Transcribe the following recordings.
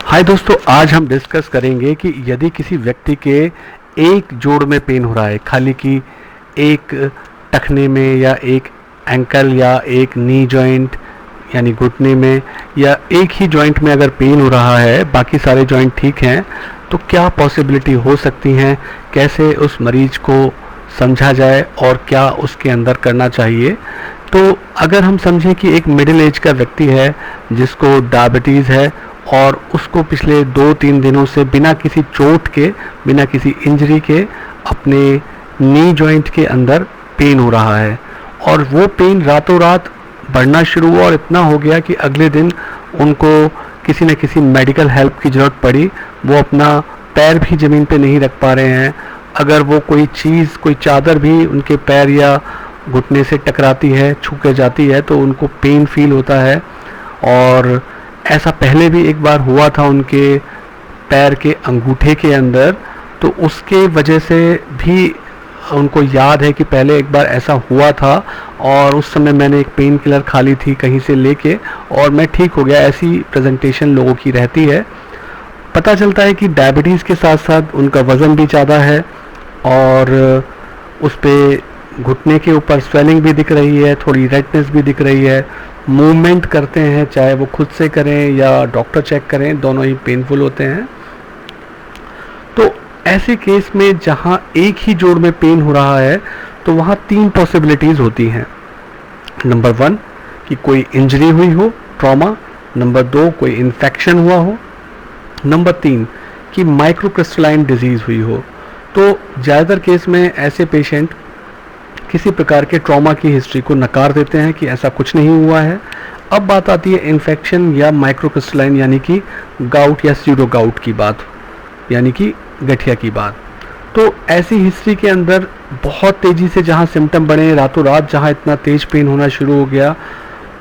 हाय दोस्तों, आज हम डिस्कस करेंगे कि यदि किसी व्यक्ति के एक जोड़ में पेन हो रहा है, खाली कि एक टखने में या एक एंकल या एक नी जॉइंट यानी घुटने में या एक ही जॉइंट में अगर पेन हो रहा है, बाकी सारे जॉइंट ठीक हैं, तो क्या पॉसिबिलिटी हो सकती हैं, कैसे उस मरीज को समझा जाए और क्या उसके अंदर करना चाहिए। तो अगर हम समझें कि एक मिडिल एज का व्यक्ति है जिसको डायबिटीज़ है और उसको पिछले 2-3 दिनों से बिना किसी चोट के, बिना किसी इंजरी के अपने नी जॉइंट के अंदर पेन हो रहा है और वो पेन रातों रात बढ़ना शुरू हुआ और इतना हो गया कि अगले दिन उनको किसी न किसी मेडिकल हेल्प की ज़रूरत पड़ी। वो अपना पैर भी ज़मीन पे नहीं रख पा रहे हैं। अगर वो कोई चीज़, कोई चादर भी उनके पैर या घुटने से टकराती है, छू के जाती है, तो उनको पेन फील होता है। और ऐसा पहले भी एक बार हुआ था उनके पैर के अंगूठे के अंदर, तो उसके वजह से भी उनको याद है कि पहले एक बार ऐसा हुआ था और उस समय मैंने एक पेन किलर खा ली थी कहीं से लेके और मैं ठीक हो गया। ऐसी प्रेजेंटेशन लोगों की रहती है। पता चलता है कि डायबिटीज़ के साथ साथ उनका वज़न भी ज़्यादा है और उस पर घुटने के ऊपर स्वेलिंग भी दिख रही है, थोड़ी रेडनेस भी दिख रही है। मूवमेंट करते हैं, चाहे वो खुद से करें या डॉक्टर चेक करें, दोनों ही पेनफुल होते हैं। तो ऐसे केस में जहां एक ही जोड़ में पेन हो रहा है, तो वहां 3 पॉसिबिलिटीज़ होती हैं। नंबर 1 कि कोई इंजरी हुई हो, ट्रॉमा। नंबर 2 कोई इन्फेक्शन हुआ हो। नंबर 3 कि माइक्रोक्रिस्टलाइन डिजीज़ हुई हो। तो ज़्यादातर केस में ऐसे पेशेंट किसी प्रकार के ट्रॉमा की हिस्ट्री को नकार देते हैं कि ऐसा कुछ नहीं हुआ है। अब बात आती है इन्फेक्शन या माइक्रोक्रिस्टलाइन यानी कि गाउट या स्यूडो गाउट की बात, यानी कि गठिया की बात। तो ऐसी हिस्ट्री के अंदर बहुत तेज़ी से जहाँ सिम्टम बढ़े, रातों रात जहाँ इतना तेज पेन होना शुरू हो गया,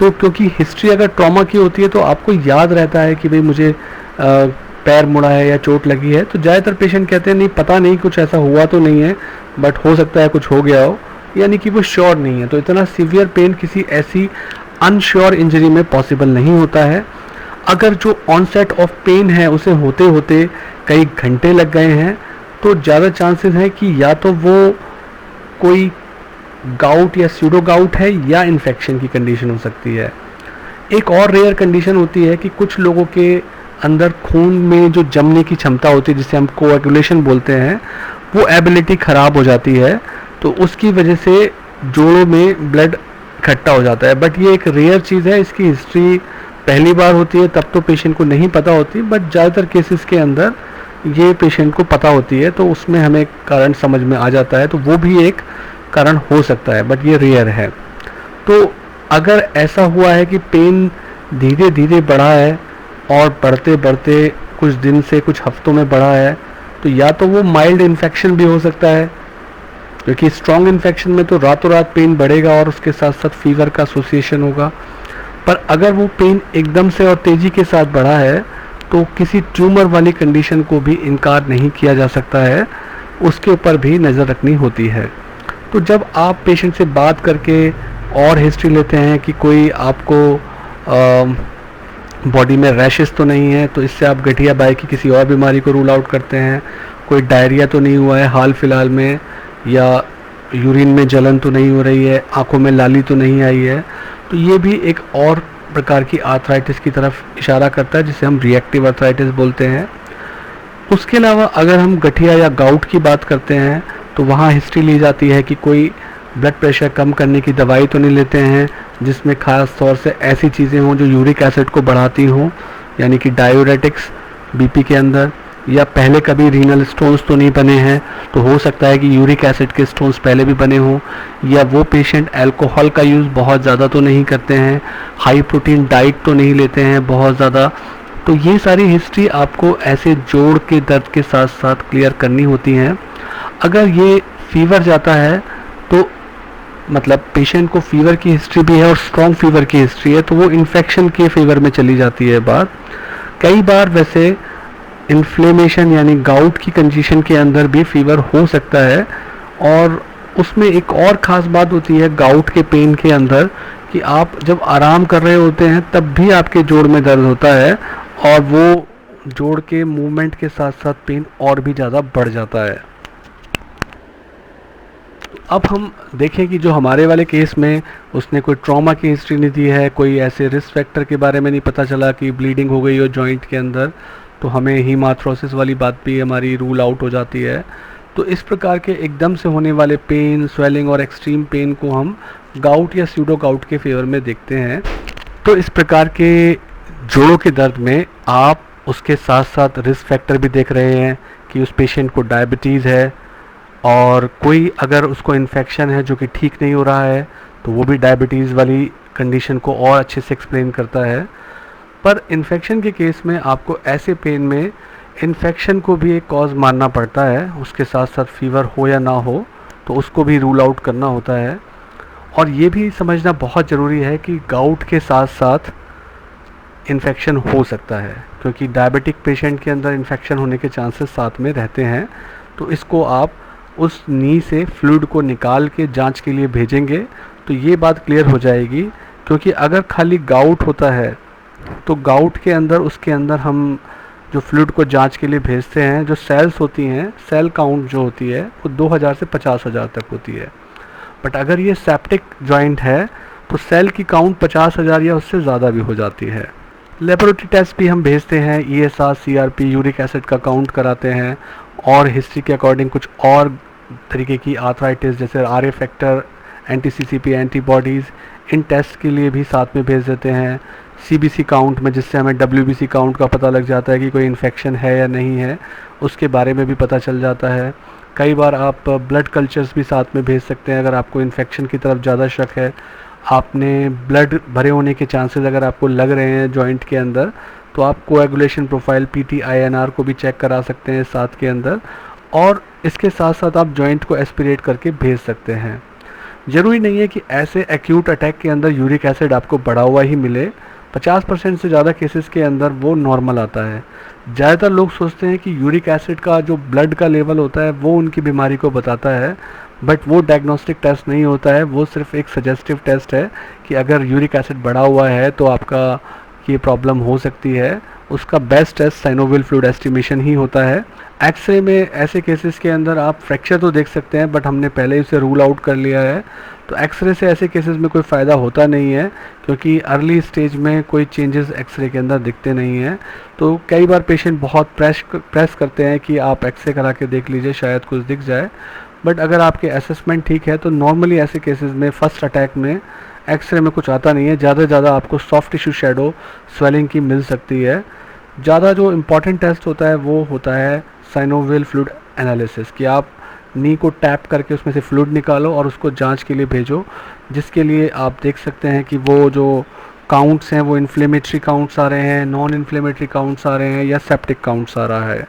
तो क्योंकि हिस्ट्री अगर ट्रॉमा की होती है तो आपको याद रहता है कि भाई मुझे पैर मुड़ा है या चोट लगी है। तो ज़्यादातर पेशेंट कहते हैं नहीं, पता नहीं, कुछ ऐसा हुआ तो नहीं है, बट हो सकता है कुछ हो गया हो, यानी कि वो श्योर नहीं है। तो इतना सीवियर पेन किसी ऐसी अनश्योर इंजरी में पॉसिबल नहीं होता है। अगर जो ऑनसेट ऑफ पेन है उसे होते होते कई घंटे लग गए हैं, तो ज़्यादा चांसेस हैं कि या तो वो कोई गाउट या स्यूडो गाउट है या इन्फेक्शन की कंडीशन हो सकती है। एक और रेयर कंडीशन होती है कि कुछ लोगों के अंदर खून में जो जमने की क्षमता होती है, जिसे हम कोएगुलेशन बोलते हैं, वो एबिलिटी ख़राब हो जाती है, तो उसकी वजह से जोड़ों में ब्लड इकट्ठा हो जाता है। बट ये एक रेयर चीज़ है, इसकी हिस्ट्री पहली बार होती है तब तो पेशेंट को नहीं पता होती, बट ज़्यादातर केसेस के अंदर ये पेशेंट को पता होती है, तो उसमें हमें कारण समझ में आ जाता है। तो वो भी एक कारण हो सकता है, बट ये रेयर है। तो अगर ऐसा हुआ है कि पेन धीरे धीरे बढ़ा है और बढ़ते बढ़ते कुछ दिन से कुछ हफ्तों में बढ़ा है, तो या तो वो माइल्ड इन्फेक्शन भी हो सकता है, क्योंकि स्ट्रॉन्ग इन्फेक्शन में तो रातों रात पेन बढ़ेगा और उसके साथ साथ फीवर का एसोसिएशन होगा। पर अगर वो पेन एकदम से और तेज़ी के साथ बढ़ा है, तो किसी ट्यूमर वाली कंडीशन को भी इनकार नहीं किया जा सकता है, उसके ऊपर भी नज़र रखनी होती है। तो जब आप पेशेंट से बात करके और हिस्ट्री लेते हैं कि कोई आपको बॉडी में रैशेस तो नहीं है, तो इससे आप गठिया बाई की किसी और बीमारी को रूल आउट करते हैं। कोई डायरिया तो नहीं हुआ है हाल फिलहाल में, या यूरिन में जलन तो नहीं हो रही है, आंखों में लाली तो नहीं आई है, तो ये भी एक और प्रकार की आर्थराइटिस की तरफ इशारा करता है, जिसे हम रिएक्टिव आर्थराइटिस बोलते हैं। उसके अलावा अगर हम गठिया या गाउट की बात करते हैं, तो वहाँ हिस्ट्री ली जाती है कि कोई ब्लड प्रेशर कम करने की दवाई तो नहीं लेते हैं, जिसमें ख़ास तौर से ऐसी चीज़ें हों जो यूरिक एसिड को बढ़ाती हों, यानी कि डायूरेटिक्स बीपी के अंदर, या पहले कभी रीनल स्टोन्स तो नहीं बने हैं, तो हो सकता है कि यूरिक एसिड के स्टोन्स पहले भी बने हों, या वो पेशेंट अल्कोहल का यूज़ बहुत ज़्यादा तो नहीं करते हैं, हाई प्रोटीन डाइट तो नहीं लेते हैं बहुत ज़्यादा। तो ये सारी हिस्ट्री आपको ऐसे जोड़ के दर्द के साथ साथ क्लियर करनी होती हैं। अगर ये फीवर जाता है, तो मतलब पेशेंट को फीवर की हिस्ट्री भी है और स्ट्रॉन्ग फीवर की हिस्ट्री है, तो वो इन्फेक्शन के फेवर में चली जाती है बात। कई बार वैसे इन्फ्लेमेशन यानी गाउट की कंडीशन के अंदर भी फीवर हो सकता है, और उसमें एक और ख़ास बात होती है गाउट के पेन के अंदर कि आप जब आराम कर रहे होते हैं तब भी आपके जोड़ में दर्द होता है, और वो जोड़ के मूवमेंट के साथ साथ पेन और भी ज़्यादा बढ़ जाता है। अब हम देखें कि जो हमारे वाले केस में उसने कोई ट्रॉमा की हिस्ट्री नहीं दी है, कोई ऐसे रिस्क फैक्टर के बारे में नहीं पता चला कि ब्लीडिंग हो गई हो जॉइंट के अंदर, तो हमें हीमार्थ्रोसिस वाली बात भी हमारी रूल आउट हो जाती है। तो इस प्रकार के एकदम से होने वाले पेन, स्वेलिंग और एक्सट्रीम पेन को हम गाउट या स्यूडो गाउट के फेवर में देखते हैं। तो इस प्रकार के जोड़ों के दर्द में आप उसके साथ साथ रिस्क फैक्टर भी देख रहे हैं कि उस पेशेंट को डायबिटीज़ है, और कोई अगर उसको इन्फेक्शन है जो कि ठीक नहीं हो रहा है तो वो भी डायबिटीज़ वाली कंडीशन को और अच्छे से एक्सप्लेन करता है। पर इन्फेक्शन के केस में आपको ऐसे पेन में इन्फेक्शन को भी एक कॉज मानना पड़ता है, उसके साथ साथ फीवर हो या ना हो तो उसको भी रूल आउट करना होता है। और ये भी समझना बहुत ज़रूरी है कि गाउट के साथ साथ इन्फेक्शन हो सकता है, क्योंकि डायबिटिक पेशेंट के अंदर इन्फेक्शन होने के चांसेस साथ में रहते हैं। तो इसको आप उस नी से फ्लूइड को निकाल के जांच के लिए भेजेंगे तो ये बात क्लियर हो जाएगी। क्योंकि अगर खाली गाउट होता है तो गाउट के अंदर उसके अंदर हम जो फ्लूइड को जांच के लिए भेजते हैं, जो सेल्स होती हैं, सेल काउंट जो होती है वो 2000 से 50,000 तक होती है। बट अगर ये सेप्टिक जॉइंट है तो सेल की काउंट 50,000 या उससे ज़्यादा भी हो जाती है। लेबोरेटरी टेस्ट भी हम भेजते हैं, ESR, CRP, यूरिक एसिड का काउंट कराते हैं, और हिस्ट्री के अकॉर्डिंग कुछ और तरीके की आर्थराइटिस जैसे RA फैक्टर, anti-CCP एंटीबॉडीज़, इन टेस्ट के लिए भी साथ में भेज देते हैं। CBC काउंट में, जिससे हमें WBC काउंट का पता लग जाता है कि कोई इन्फेक्शन है या नहीं है, उसके बारे में भी पता चल जाता है। कई बार आप ब्लड कल्चर्स भी साथ में भेज सकते हैं अगर आपको इन्फेक्शन की तरफ ज़्यादा शक है, आपने ब्लड भरे होने के चांसेस अगर आपको लग रहे हैं जॉइंट के अंदर, तो आप कोएगुलेशन प्रोफाइल PT-INR को भी चेक करा सकते हैं साथ के अंदर, और इसके साथ साथ आप जॉइंट को एस्पिरेट करके भेज सकते हैं। ज़रूरी नहीं है कि ऐसे एक्यूट अटैक के अंदर यूरिक एसिड आपको बढ़ा हुआ ही मिले, 50% से ज़्यादा केसेस के अंदर वो नॉर्मल आता है। ज़्यादातर लोग सोचते हैं कि यूरिक एसिड का जो ब्लड का लेवल होता है वो उनकी बीमारी को बताता है, बट वो डायग्नोस्टिक टेस्ट नहीं होता है, वो सिर्फ एक सजेस्टिव टेस्ट है कि अगर यूरिक एसिड बढ़ा हुआ है तो आपका ये प्रॉब्लम हो सकती है। उसका best test synovial fluid estimation ही होता है। एक्सरे में ऐसे केसेस के अंदर आप फ्रैक्चर तो देख सकते हैं, बट हमने पहले ही उसे रूल आउट कर लिया है, तो एक्सरे से ऐसे केसेस में कोई फ़ायदा होता नहीं है, क्योंकि अर्ली स्टेज में कोई चेंजेस एक्सरे के अंदर दिखते नहीं हैं। तो कई बार पेशेंट बहुत प्रेस करते हैं कि आप एक्सरे करा के देख लीजिए, शायद कुछ दिख जाए, बट अगर आपके असेसमेंट ठीक है तो नॉर्मली ऐसे केसेस में फर्स्ट अटैक में एक्सरे में कुछ आता नहीं है। ज़्यादा से ज़्यादा आपको सॉफ्ट टिश्यू शैडो स्वेलिंग की मिल सकती है। ज़्यादा जो इम्पॉर्टेंट टेस्ट होता है वो होता है साइनोवियल फ्लूइड एनालिसिस, कि आप नी को टैप करके उसमें से फ्लूइड निकालो और उसको जांच के लिए भेजो, जिसके लिए आप देख सकते हैं कि वो जो काउंट्स हैं वो इन्फ्लेमेटरी काउंट्स आ रहे हैं, नॉन इन्फ्लेमेटरी काउंट्स आ रहे हैं, या सेप्टिक काउंट्स आ रहा है।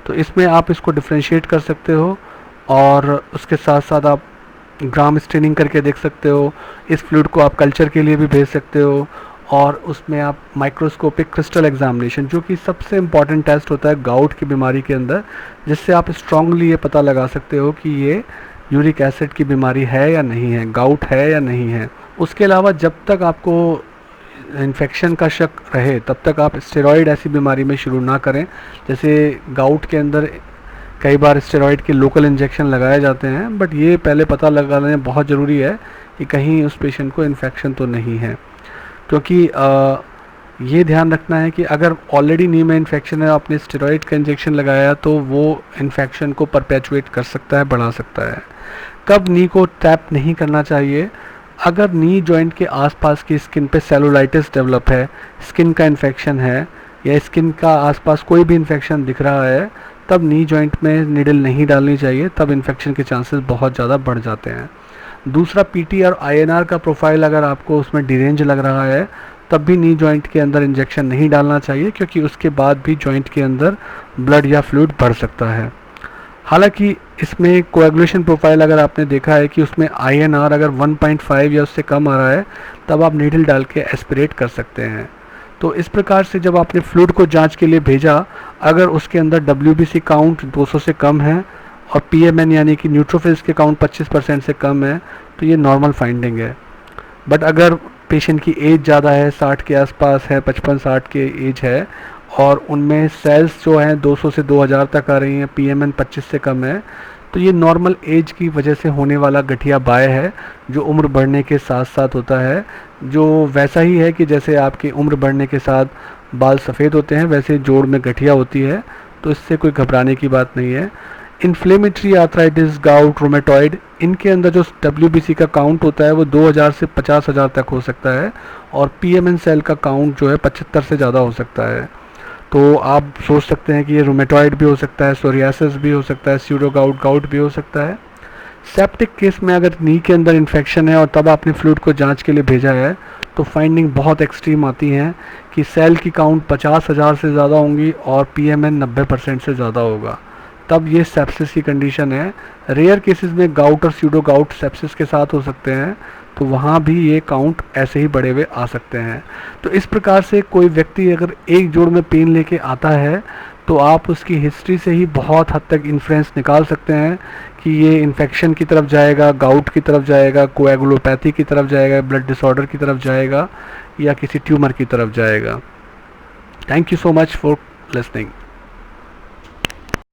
तो इसमें आप इसको डिफ्रेंशिएट कर सकते हो, और उसके साथ साथ आप ग्राम स्टेनिंग करके देख सकते हो। इस फ्लूइड को आप कल्चर के लिए भी भेज सकते हो, और उसमें आप माइक्रोस्कोपिक क्रिस्टल एग्जामिनेशन, जो कि सबसे इम्पॉर्टेंट टेस्ट होता है गाउट की बीमारी के अंदर, जिससे आप स्ट्रांगली ये पता लगा सकते हो कि ये यूरिक एसिड की बीमारी है या नहीं है, गाउट है या नहीं है। उसके अलावा जब तक आपको इन्फेक्शन का शक रहे तब तक आप स्टेरॉइड ऐसी बीमारी में शुरू ना करें। जैसे गाउट के अंदर कई बार स्टेरॉइड के लोकल इंजेक्शन लगाए जाते हैं, बट ये पहले पता लगाना बहुत ज़रूरी है कि कहीं उस पेशेंट को इन्फेक्शन तो नहीं है, क्योंकि ये ध्यान रखना है कि अगर ऑलरेडी नी में इन्फेक्शन है, आपने स्टेरॉइड का इंजेक्शन लगाया तो वो इन्फेक्शन को परपेचुएट कर सकता है, बढ़ा सकता है। कब नी को टैप नहीं करना चाहिए? अगर नी जॉइंट के आसपास की स्किन पे सेलुलाइटिस डेवलप है, स्किन का इन्फेक्शन है, या स्किन का आसपास कोई भी इन्फेक्शन दिख रहा है, तब नी जॉइंट में नीडल नहीं डालनी चाहिए, तब इन्फेक्शन के चांसेस बहुत ज़्यादा बढ़ जाते हैं। दूसरा, PT और INR का प्रोफाइल अगर आपको उसमें डिरेंज लग रहा है तब भी नी जॉइंट के अंदर इंजेक्शन नहीं डालना चाहिए, क्योंकि उसके बाद भी जॉइंट के अंदर ब्लड या फ्लूइड बढ़ सकता है। हालांकि इसमें कोएगुलेशन प्रोफाइल अगर आपने देखा है कि उसमें INR अगर 1.5 या उससे कम आ रहा है, तब आप नीडल डाल के एस्पिरेट कर सकते हैं। तो इस प्रकार से जब आपने फ्लूइड को जांच के लिए भेजा, अगर उसके अंदर WBC काउंट 200 से कम है और PMN यानी कि न्यूट्रोफिल्स के काउंट 25% से कम है, तो ये नॉर्मल फाइंडिंग है। बट अगर पेशेंट की एज ज़्यादा है, 60 के आसपास है, 55-60 के एज है, और उनमें सेल्स जो हैं 200 से 2000 तक आ रही हैं, पीएमएन 25 से कम है, तो ये नॉर्मल एज की वजह से होने वाला गठिया बाय है जो उम्र बढ़ने के साथ साथ होता है। जो वैसा ही है कि जैसे आपकी उम्र बढ़ने के साथ बाल सफ़ेद होते हैं, वैसे जोड़ में गठिया होती है, तो इससे कोई घबराने की बात नहीं है। इन्फ्लेमेटरी आर्थराइटिस, गाउट, रोमेटॉइड, इनके अंदर जो डब्ल्यूबीसी का काउंट होता है वो 2000 से 50,000 तक हो सकता है, और पीएमएन सेल का काउंट जो है 75 से ज़्यादा हो सकता है। तो आप सोच सकते हैं कि ये रोमेटॉइड भी हो सकता है, सोरियासिस भी हो सकता है, स्यूडो गाउट भी हो सकता है। सेप्टिक केस में अगर नी के अंदर इन्फेक्शन है और तब आपने फ्लूइड को जांच के लिए भेजा है, तो फाइंडिंग बहुत एक्सट्रीम आती हैं कि सेल की काउंट 50,000 से ज़्यादा होंगी और पीएमएन 90% से ज़्यादा होगा, तब ये सेप्सिस की कंडीशन है। रेयर केसेस में गाउट और स्यूडो गाउट सेप्सिस के साथ हो सकते हैं, तो वहाँ भी ये काउंट ऐसे ही बढ़े हुए आ सकते हैं। तो इस प्रकार से कोई व्यक्ति अगर एक जोड़ में पेन लेके आता है, तो आप उसकी हिस्ट्री से ही बहुत हद तक इन्फ्लुएंस निकाल सकते हैं कि ये इन्फेक्शन की तरफ जाएगा, गाउट की तरफ जाएगा, कोएगुलोपैथी की तरफ जाएगा, ब्लड डिसऑर्डर की तरफ जाएगा, या किसी ट्यूमर की तरफ जाएगा। Thank you so much for listening.